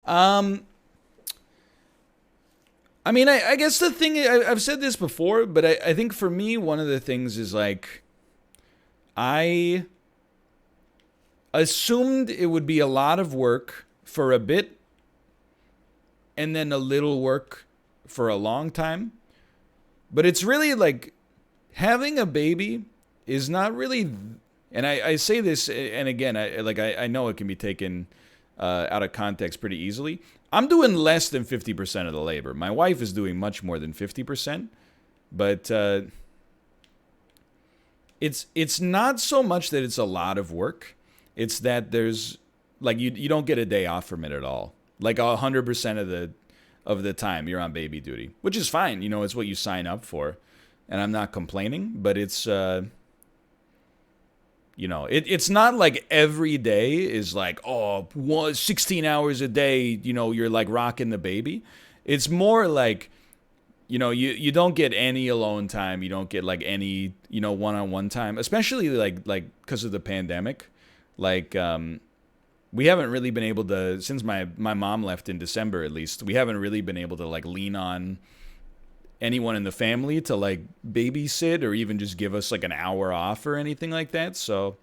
Um, I mean, I guess the thing I've said this before, but I think for me one of the things is like I assumed it would be a lot of work for a bit, and then a little work for a long time. But it's really like having a baby is not really, and I say this, and again, I know it can be taken out of context pretty easily. I'm doing less than 50% of the labor. My wife is doing much more than 50%, but it's not so much that it's a lot of work. It's that there's like you don't get a day off from it at all. Like 100% of the time you're on baby duty, which is fine. You know, it's what you sign up for, and I'm not complaining. But it's it's not like every day is like 16 hours a day. You know, you're like rocking the baby. It's more like you don't get any alone time. You don't get like any one-on-one time, especially like because of the pandemic. Like we haven't really been able to, since my mom left in December at least, we haven't really been able to like lean on anyone in the family to like babysit or even just give us like an hour off or anything like that. So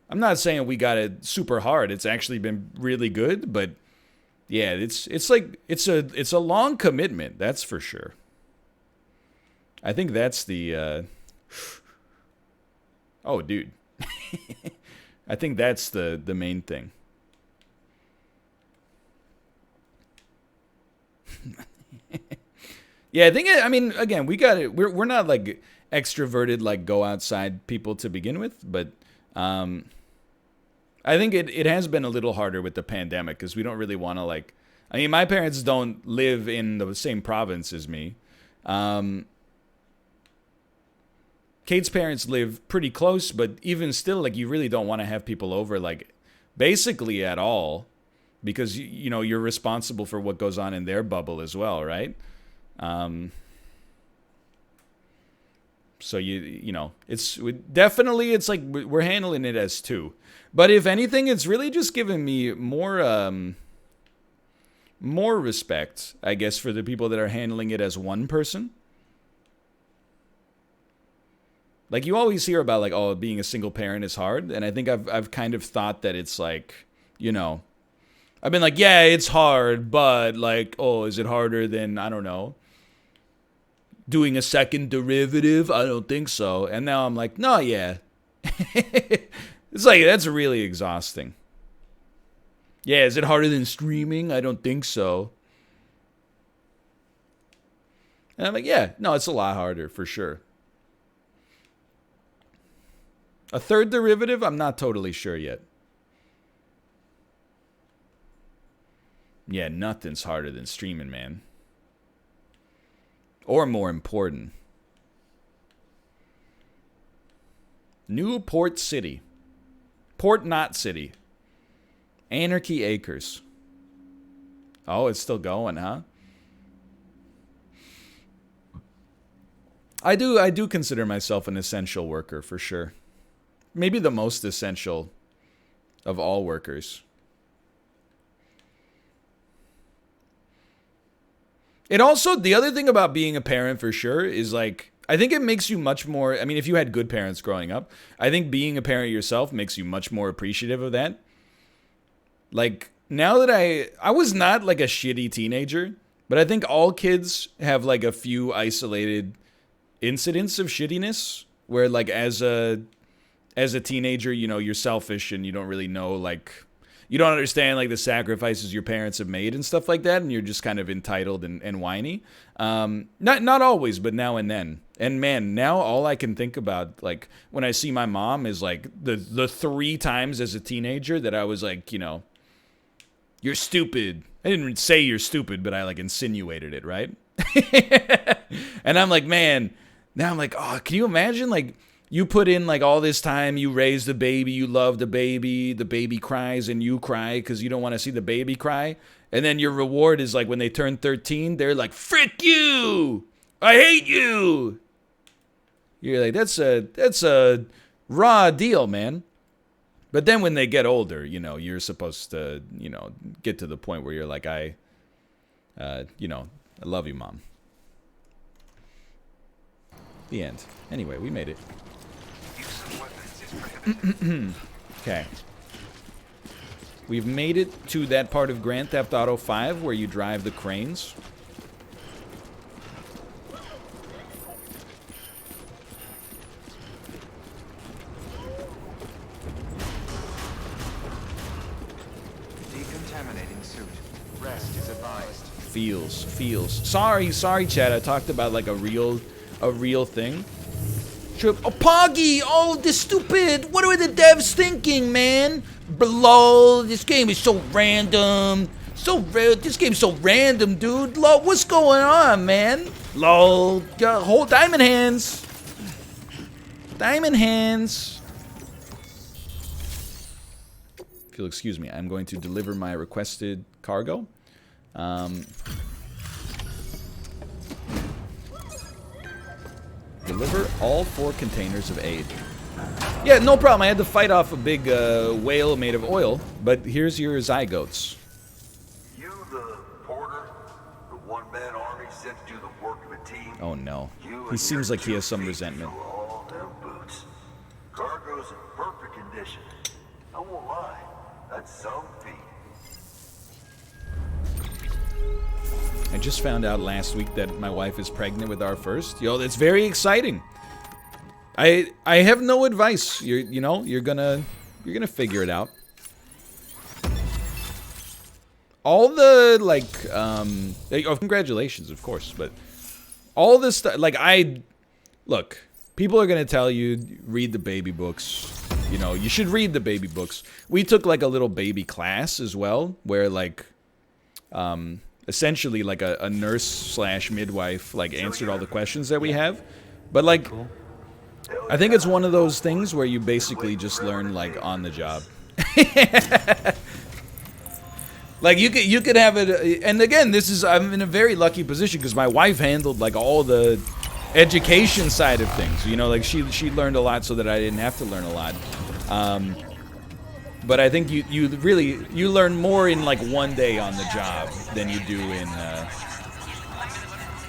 I'm not saying we got it super hard. It's actually been really good, but yeah, it's like it's a long commitment, that's for sure. I think that's the oh dude. I think that's the main thing. Yeah, I mean, again, we got it. We're not like extroverted, like go outside people to begin with, but I think it has been a little harder with the pandemic because we don't really want to like. I mean, my parents don't live in the same province as me. Kate's parents live pretty close, but even still, like you really don't want to have people over, like basically at all, because you're responsible for what goes on in their bubble as well, right? So it's definitely it's like we're handling it as two, but if anything, it's really just giving me more respect, I guess, for the people that are handling it as one person. Like you always hear about like, oh, being a single parent is hard, and I think I've kind of thought that it's like, I've been like, yeah, it's hard, but like, oh, is it harder than, I don't know, doing a second derivative? I don't think so. And now I'm like, no, yeah. It's like that's really exhausting. Yeah, is it harder than streaming? I don't think so. And I'm like, yeah, no, it's a lot harder for sure. A third derivative? I'm not totally sure yet. Yeah, nothing's harder than streaming, man. Or more important. Newport City. Port Knot City. Anarchy Acres. Oh, it's still going, huh? I do consider myself an essential worker for sure. Maybe the most essential of all workers. It also, the other thing about being a parent for sure is like, I think it makes you much more, I mean, if you had good parents growing up, I think being a parent yourself makes you much more appreciative of that. Like, now that I was not like a shitty teenager, but I think all kids have like a few isolated incidents of shittiness where like as a teenager, you're selfish and you don't really know, like, you don't understand like the sacrifices your parents have made and stuff like that, and you're just kind of entitled and whiny. Not always, but now and then. And man, now all I can think about, like, when I see my mom is like the 3 times as a teenager that I was like, you're stupid. I didn't say you're stupid, but I like insinuated it, right? And I'm like, man, now I'm like, oh, can you imagine like you put in like all this time, you raise the baby, you love the baby cries and you cry because you don't want to see the baby cry. And then your reward is like when they turn 13, they're like, frick you! I hate you! You're like, that's a raw deal, man. But then when they get older, you know, you're supposed to, you know, get to the point where you're like, you know, I love you, Mom. The end. Anyway, we made it. Okay. We've made it to that part of Grand Theft Auto 5 where you drive the cranes. Decontaminating suit. Rest is advised. Feels. Sorry, Chad. I talked about like a real thing. Oh, Poggy! Oh, this stupid! What are the devs thinking, man? Lol, this game is so random. This game's so random, dude. Lol, what's going on, man? Lol, hold diamond hands. Diamond hands. If you'll excuse me, I'm going to deliver my requested cargo. Deliver all 4 containers of aid. Yeah, no problem. I had to fight off a big whale made of oil, but here's your zygotes. You, the porter, the one-man army sent to do the work of a team. Oh no. He seems like he has some resentment. All them boots. Cargo's in perfect condition. I won't lie. That's some feat. I just found out last week that my wife is pregnant with our first. Yo, that's very exciting. I have no advice. You're gonna figure it out. All the congratulations, of course, but all this stuff, look, people are gonna tell you read the baby books. You know, you should read the baby books. We took like a little baby class as well, where essentially like a nurse slash midwife answered all the questions that we have. But I think it's one of those things where you basically just learn on the job. You could have it, and again, I'm in a very lucky position because my wife handled all the education side of things. You know, she learned a lot so that I didn't have to learn a lot. But I think you learn more in one day on the job than you do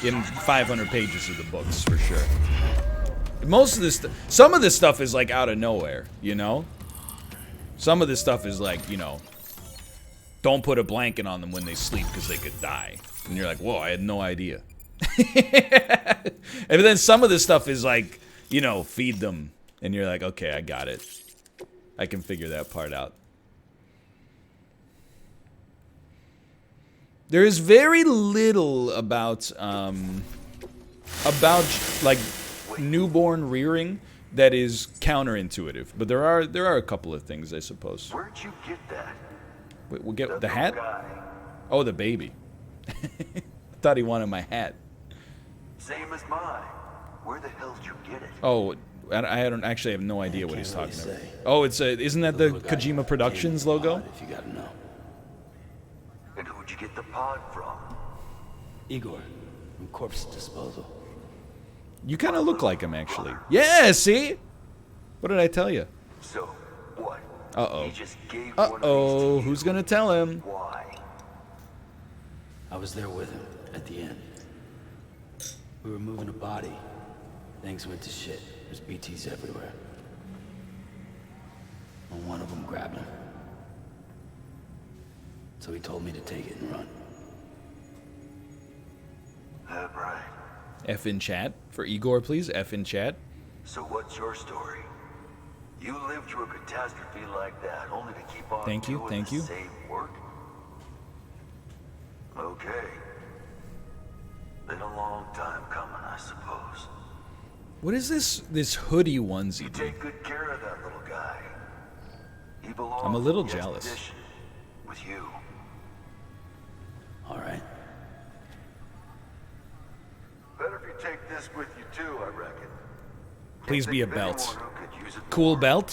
in 500 pages of the books for sure. Some of this stuff is out of nowhere, you know? Some of this stuff is don't put a blanket on them when they sleep because they could die. And you're like, whoa, I had no idea. And then some of this stuff is feed them. And you're like, okay, I got it. I can figure that part out. There is very little about newborn rearing that is counterintuitive, but there are a couple of things, I suppose. Where'd you get that? Wait, we'll get the hat? Oh, the baby. I thought he wanted my hat. Same as mine. Where the hell did you get it? Oh, I don't actually have no idea what he's talking about. Oh, isn't that the Kojima Productions logo? If you gotta know. And who'd you get the pod from? Igor, from Corpse Disposal. You kind of look like him, actually. Yeah, see? What did I tell you? So, what? Uh-oh. He just gave one of these to you. Who's gonna tell him? Why? I was there with him at the end. We were moving a body. Things went to shit. There's BTs everywhere. And one of them grabbed him. So he told me to take it and run. That right. F in chat. For Igor, please. F in chat. So what's your story? You lived through a catastrophe like that, only to keep on Thank you, doing thank the you. same work? Okay. Been a long time coming, I suppose. What is this hoodie onesie? You take good care of that little guy. He belongs I'm a little on the jealous. expedition with you. All right. Better if you take this with you too, I reckon. Please Can't be a think of belt. anyone who could use it Cool more. belt.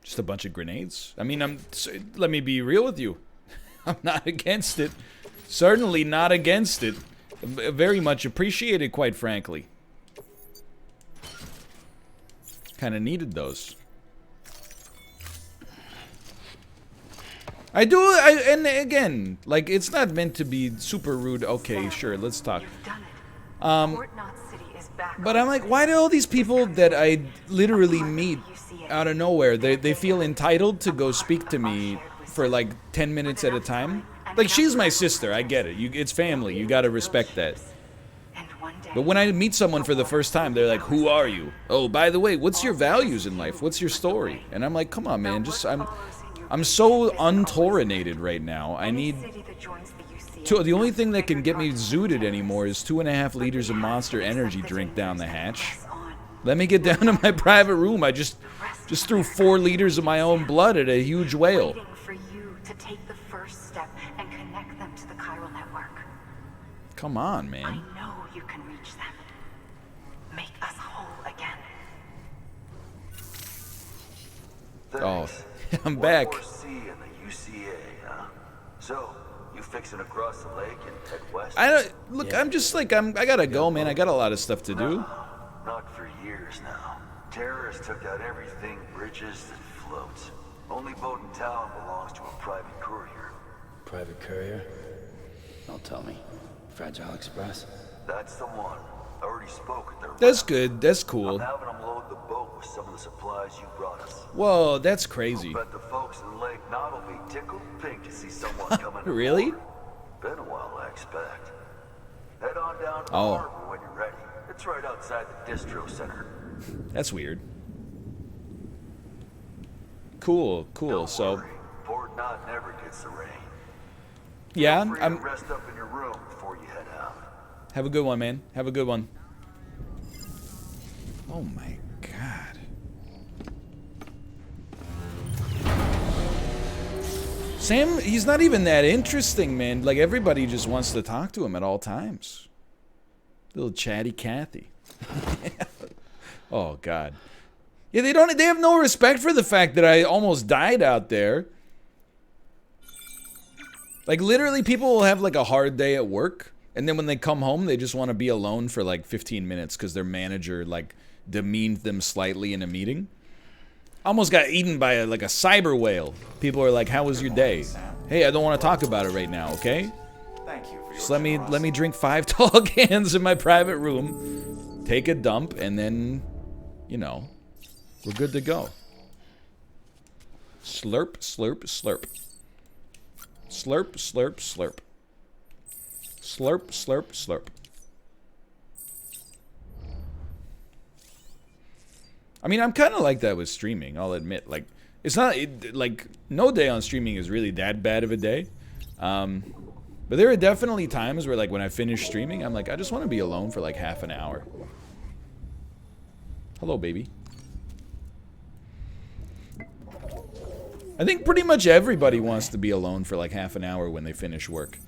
Just a bunch of grenades. I mean, let me be real with you. I'm not against it. Certainly not against it. Very much appreciated, quite frankly. Kind of needed those. I do, and again, like, it's not meant to be super rude. Okay, sure, let's talk. But I'm like, why do all these people that I literally meet out of nowhere, they feel entitled to go speak to me for like 10 minutes at a time? Like, she's my sister, I get it. It's family, you gotta respect that. But when I meet someone for the first time, they're like, who are you? Oh, by the way, what's your values in life? What's your story? And I'm like, come on, man, I'm so untaurinated right now. I need the only thing that can get me zooted anymore is 2.5 liters of Monster Energy drink down the hatch. Let me get down to my private room. I just threw 4 liters of my own blood at a huge whale. Waiting for you to take the first step and connect them to the chiral network. Come on, man. I know you can reach them. Make us whole again. Oh, Thanks. I'm back. 1-4C in the UCA, huh? So, you fixing to cross the lake and head west? I don't look. I'm just like I gotta go, man. I got a lot of stuff to do. Not for years now. Terrorists took out everything bridges that floats. Only boat in town belongs to a private courier. Private courier? Don't tell me. Fragile Express? That's the one. I already spoke at their That's rep. good. That's I'm cool. having them load the boat with some of the supplies you brought us. Whoa, that's crazy. But the folks in Lake Knot will be tickled pink to see someone coming. Really? aboard. Been a while, I expect. Head on down to the Oh. harbor when you're ready. It's right outside the distro center. That's weird. Cool, cool. Don't So, worry. Port Knot never gets the rain. yeah, Feel free I'm. to rest up in your room before you head out. Have a good one, man. Have a good one. Oh my god. Sam, he's not even that interesting, man. Like, everybody just wants to talk to him at all times. Little chatty Cathy. Oh god. Yeah, they have no respect for the fact that I almost died out there. Like, literally, people will have like a hard day at work, and then when they come home, they just want to be alone for like 15 minutes because their manager like demeaned them slightly in a meeting. Almost got eaten by a cyber whale. People are like, "How was your day?" Hey, I don't want to talk about it right now, okay? Thank you for Just your let me drink 5 tall cans in my private room, take a dump, and then, you know, we're good to go. Slurp, slurp, slurp. Slurp, slurp, slurp. Slurp, slurp, slurp. I mean, I'm kind of like that with streaming, I'll admit. Like, it's not, like, no day on streaming is really that bad of a day. But there are definitely times where, like, when I finish streaming, I'm like, I just want to be alone for, like, half an hour. Hello, baby. I think pretty much everybody wants to be alone for, like, half an hour when they finish work.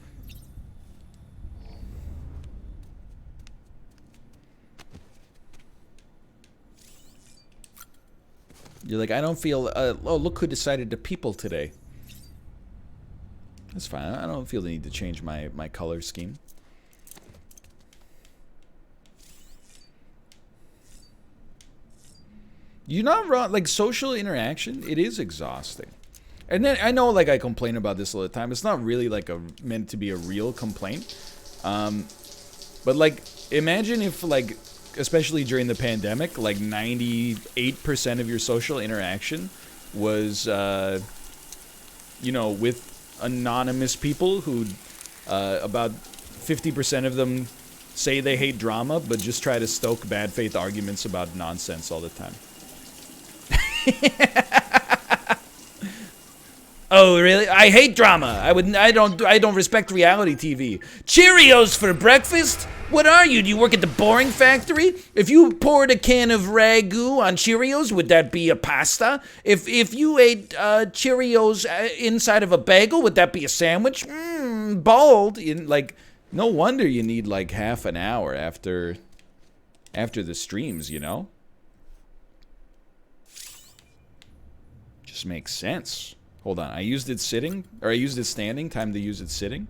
You're like, I don't feel, oh, look who decided to people today. That's fine. I don't feel the need to change my color scheme. You're not wrong. Like, social interaction, it is exhausting. And then, I know, like, I complain about this all the time. It's not really, like, meant to be a real complaint. But, like, imagine if, like, especially during the pandemic, like 98% of your social interaction was, you know, with anonymous people who, about 50% of them say they hate drama, but just try to stoke bad faith arguments about nonsense all the time. Oh, really? I hate drama. I don't respect reality TV. Cheerios for breakfast? What are you? Do you work at the boring factory? If you poured a can of ragu on Cheerios, would that be a pasta? If you ate Cheerios inside of a bagel, would that be a sandwich? Bald. Like, no wonder you need like half an hour after the streams, you know? Just makes sense. Hold on, I used it sitting, or I used it standing. Time to use it sitting.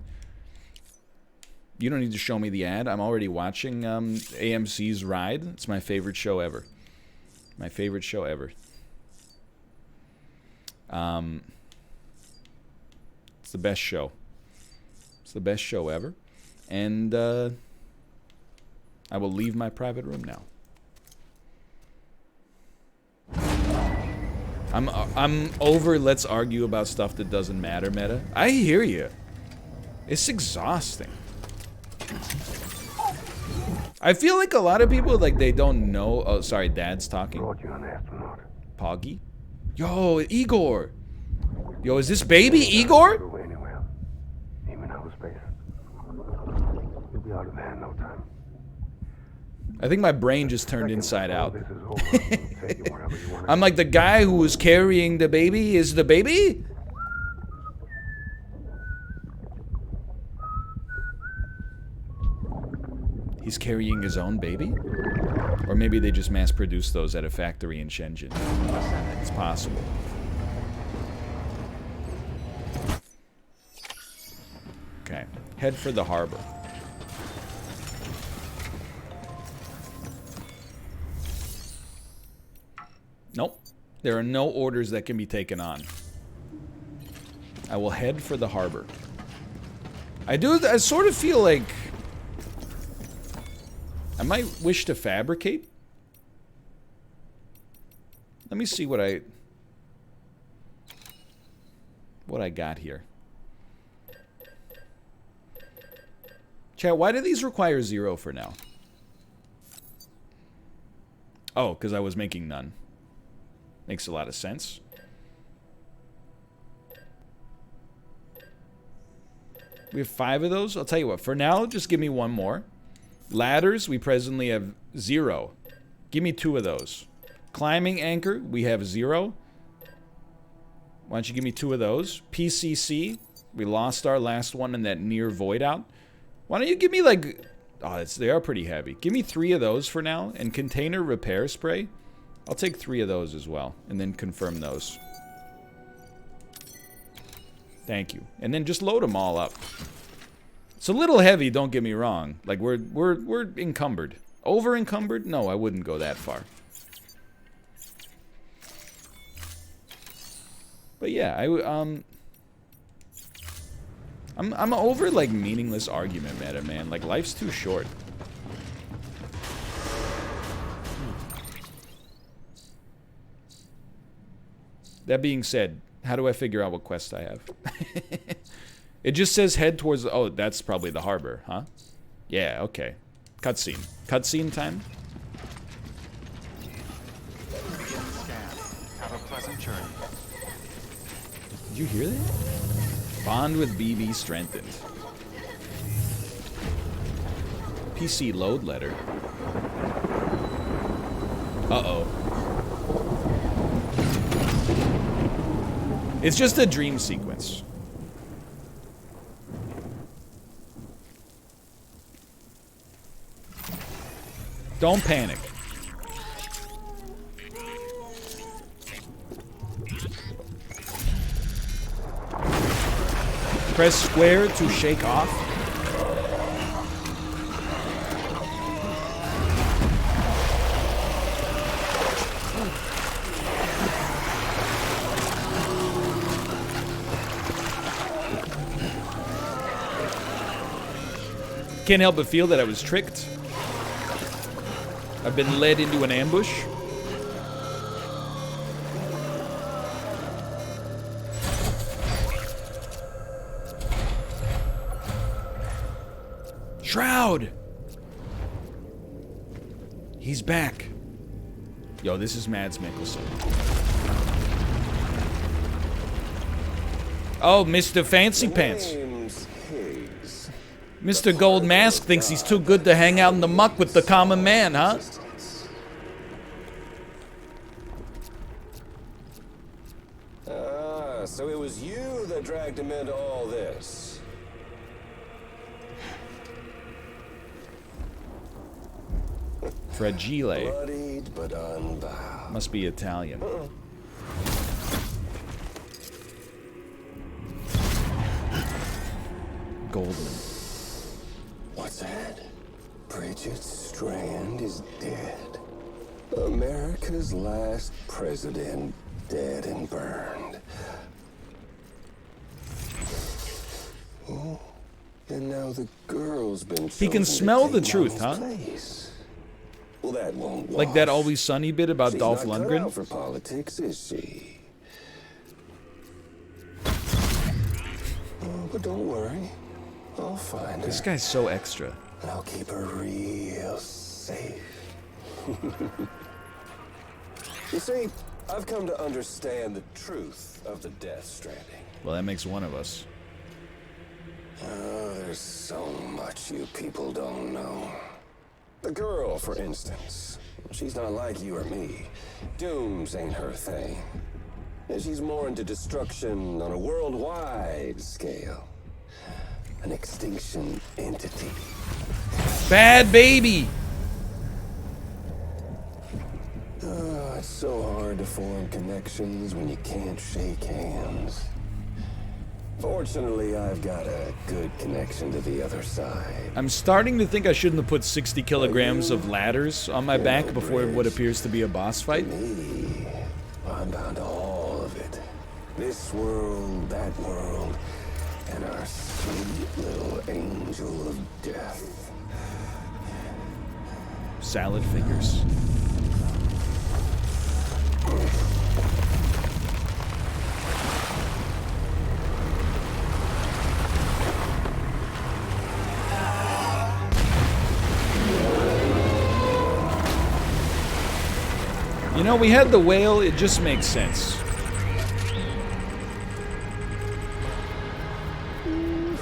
You don't need to show me the ad. I'm already watching AMC's Ride. It's my favorite show ever. My favorite show ever. It's the best show. It's the best show ever. And I will leave my private room now. I'm over let's argue about stuff that doesn't matter meta. I hear you. It's exhausting. I feel like a lot of people, like, they don't know. Oh, sorry, Dad's talking. Poggy? Yo, Igor. Yo, is this baby Igor? I think my brain just turned inside out. I'm like, the guy who was carrying the baby is the baby? He's carrying his own baby? Or maybe they just mass-produced those at a factory in Shenzhen. It's possible. Okay, head for the harbor. Nope. There are no orders that can be taken on. I will head for the harbor. I sort of feel like I might wish to fabricate. Let me see what I got here. Chat, why do these require 0 for now? Oh, because I was making none. Makes a lot of sense. We have 5 of those. I'll tell you what, for now, just give me one more. Ladders, we presently have 0. Give me 2 of those. Climbing anchor, we have 0. Why don't you give me 2 of those? PCC, we lost our last one in that near void out. Why don't you give me like... Oh, they are pretty heavy. Give me 3 of those for now. And container repair spray, I'll take 3 of those as well. And then confirm those. Thank you. And then just load them all up. It's a little heavy, don't get me wrong. Like, we're encumbered. Over encumbered? No, I wouldn't go that far. But yeah, I'm over like meaningless argument meta, man. Like, life's too short. That being said, how do I figure out what quest I have? It just says head towards... Oh, that's probably the harbor, huh? Yeah, okay. Cutscene. Cutscene time? Have a pleasant journey. Did you hear that? Bond with BB strengthened. PC load letter. Uh-oh. It's just a dream sequence. Don't panic. Press square to shake off. Can't help but feel that I was tricked. I've been led into an ambush. Shroud! He's back. Yo, this is Mads Mikkelsen. Oh, Mr. Fancy Pants. Mr. Gold Mask thinks he's too good to hang out in the muck with the common man, huh? Ah, so it was you that dragged him into all this. Fragile. Bloodied but unbound. Must be Italian. Goldman. What's that? Bridget Strand is dead. America's last president dead and burned. Oh, and now the girl's been He can chosen to smell the take truth, Mommy's huh? place. Well, that won't Like that wash. Always Sunny bit about She's Dolph not cut Lundgren. out for politics, is she? Oh, but don't worry. I'll find her. This guy's so extra. And I'll keep her real safe. You see, I've come to understand the truth of the Death Stranding. Well, that makes one of us. Oh, there's so much you people don't know. The girl, for instance. She's not like you or me. Dooms ain't her thing. And she's more into destruction on a worldwide scale. An extinction entity. Bad baby! Oh, it's so hard to form connections when you can't shake hands. Fortunately, I've got a good connection to the other side. I'm starting to think I shouldn't have put 60 kilograms of ladders on my back before what appears to be a boss fight. Me, I'm down to all of it. This world, that world, and our sweet little angel of death. Salad fingers. You know, we had the whale, it just makes sense.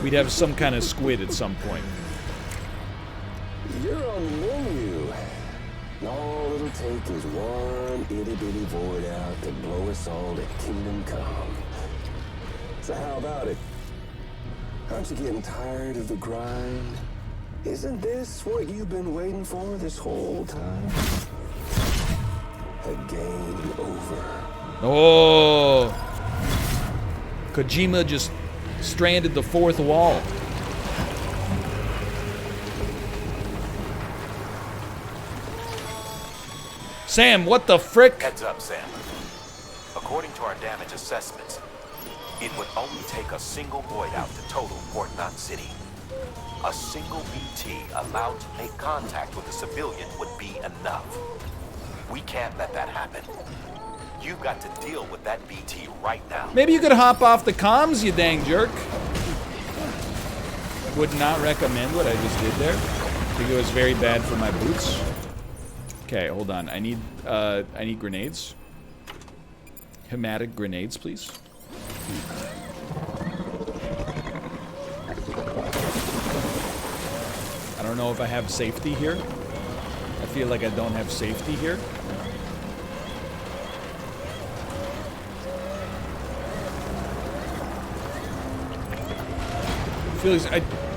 We'd have some kind of squid at some point. You're on the menu. All it'll take is one itty-bitty void out to blow us all to kingdom come. So how about it? Aren't you getting tired of the grind? Isn't this what you've been waiting for this whole time? A game over. Oh! Kojima just stranded the fourth wall. Sam, what the frick? Heads up, Sam. According to our damage assessments, it would only take a single void out to total Port Knot City. A single BT allowed to make contact with a civilian would be enough. We can't let that happen. You've got to deal with that BT right now. Maybe you could hop off the comms, you dang jerk. Would not recommend what I just did there. I think it was very bad for my boots. Okay, hold on. I need grenades. Hematic grenades, please. I don't know if I have safety here. I feel like I don't have safety here.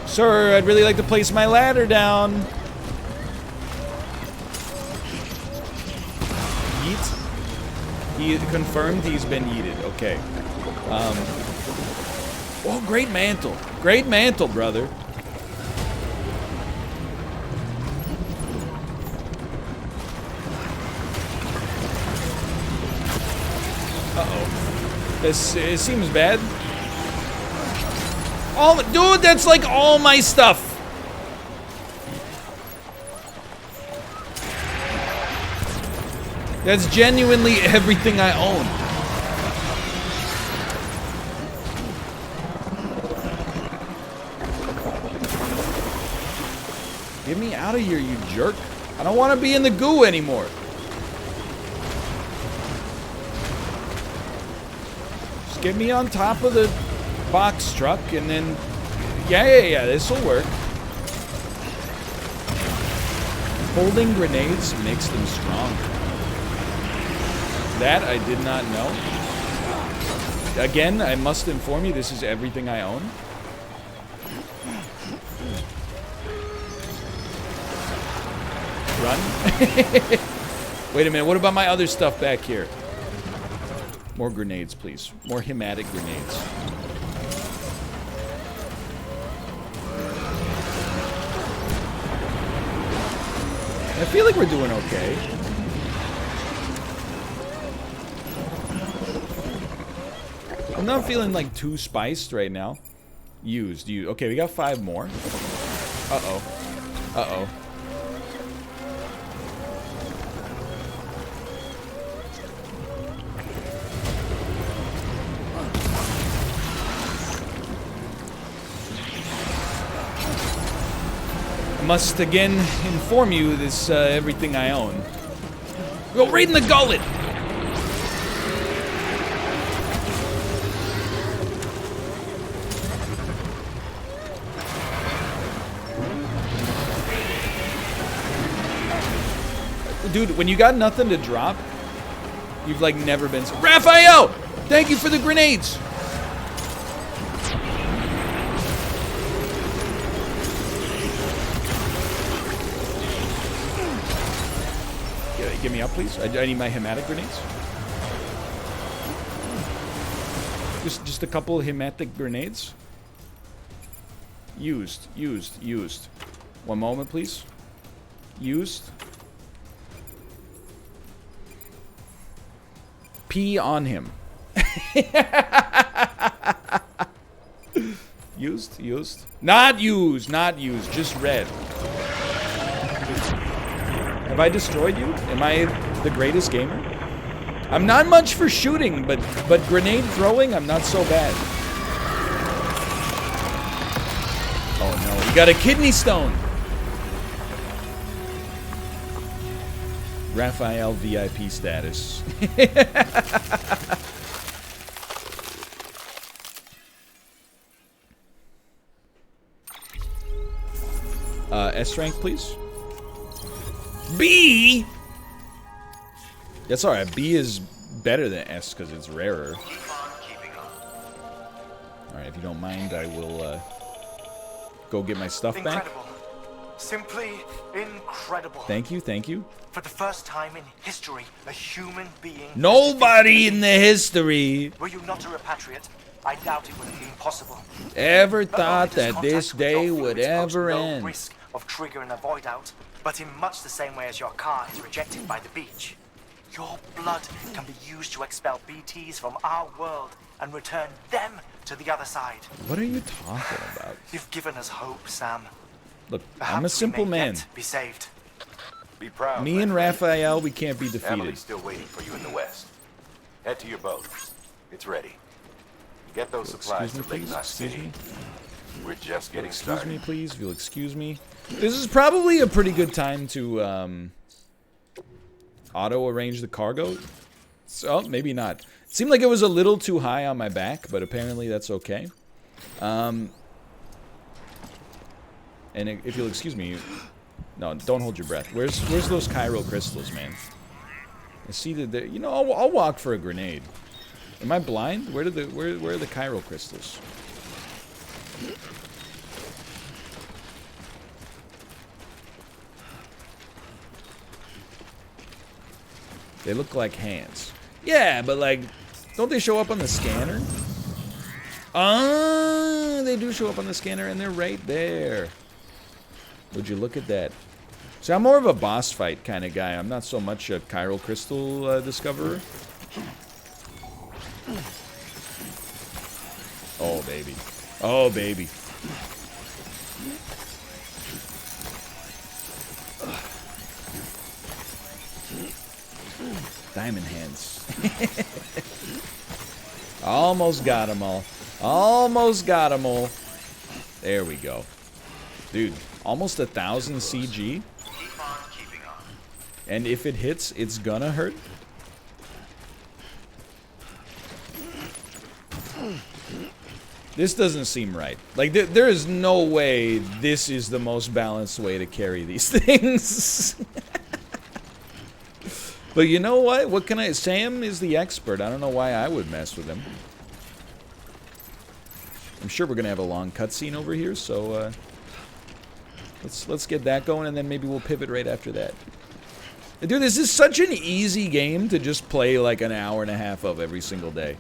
Sir, I'd really like to place my ladder down. Yeet. He confirmed he's been yeeted. Okay. Oh, great mantle. Great mantle, brother. Uh-oh. This it seems bad. Oh, dude, that's like all my stuff. That's genuinely everything I own. Get me out of here, you jerk. I don't want to be in the goo anymore. Just get me on top of the box truck and then... Yeah, this'll work. Holding grenades makes them stronger. That I did not know. Again, I must inform you, this is everything I own. Run. Wait a minute, what about my other stuff back here? More grenades, please. More hematic grenades. I feel like we're doing okay. I'm not feeling like too spiced right now. Used. Okay, we got 5 more. Uh-oh. Uh-oh. Must again inform you this everything I own. Go right in the gullet! Dude, when you got nothing to drop, you've like never been so— Raphael! Thank you for the grenades! Get me up, please. I need my hematic grenades. Just a couple of hematic grenades. Used. One moment, please. Used. Pee on him. Used. Not used. Just red. Have I destroyed you? Am I the greatest gamer? I'm not much for shooting, but grenade throwing, I'm not so bad. Oh no, we got a kidney stone. Raphael VIP status. S rank, please. B? That's alright. B is better than S because it's rarer. Alright, if you don't mind, I will go get my stuff back. Simply incredible. Thank you. For the first time in history, a human being... Nobody in the history... Were you not a repatriate, I doubt it would have been possible. Ever thought that this day would ever end. Risk of triggering a void out, but in much the same way as your car is rejected by the beach. Your blood can be used to expel BTs from our world and return them to the other side. What are you talking about? You've given us hope, Sam. Look, Perhaps I'm a simple we may man. yet be saved. Be proud. Me and Raphael, we can't be defeated. Emily's still waiting for you in the west. Head to your boat. It's ready. Get those supplies to Lake Knot City. We're just getting started. Excuse me, please. If you'll excuse me. This is probably a pretty good time to auto-arrange the cargo. So, maybe not. It seemed like it was a little too high on my back, but apparently that's okay. And if you'll excuse me... No, don't hold your breath. Where's those chiral crystals, man? I see that you know, I'll walk for a grenade. Am I blind? Where are the chiral crystals? They look like hands. Yeah, but like, don't they show up on the scanner? Ah, they do show up on the scanner, and they're right there. Would you look at that? See, I'm more of a boss fight kind of guy. I'm not so much a chiral crystal discoverer. Oh, baby. Oh, baby. Diamond hands. Almost got them all. Almost got them all. There we go. Dude, almost 1,000 CG. And if it hits, it's gonna hurt. This doesn't seem right. Like, there is no way this is the most balanced way to carry these things. But you know what? What can I... Sam is the expert. I don't know why I would mess with him. I'm sure we're gonna have a long cutscene over here, so... Let's get that going, and then maybe we'll pivot right after that. Dude, this is such an easy game to just play like an hour and a half of every single day.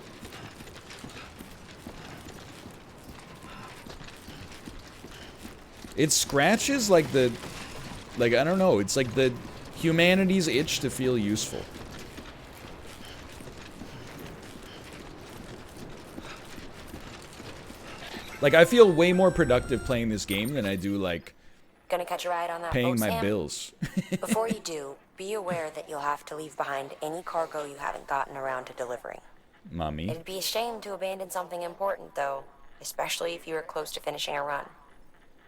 It scratches like the Like, I don't know. It's like the humanity's itch to feel useful. Like, I feel way more productive playing this game than I do, like, Gonna catch a ride on that paying boat, my Sam? bills. Before you do, be aware that you'll have to leave behind any cargo you haven't gotten around to delivering. Mommy. It'd be a shame to abandon something important, though, especially if you were close to finishing a run.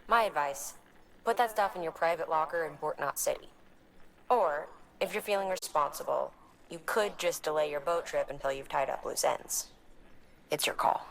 My advice, put that stuff in your private locker in Port Knot City. Or, if you're feeling responsible, you could just delay your boat trip until you've tied up loose ends. It's your call.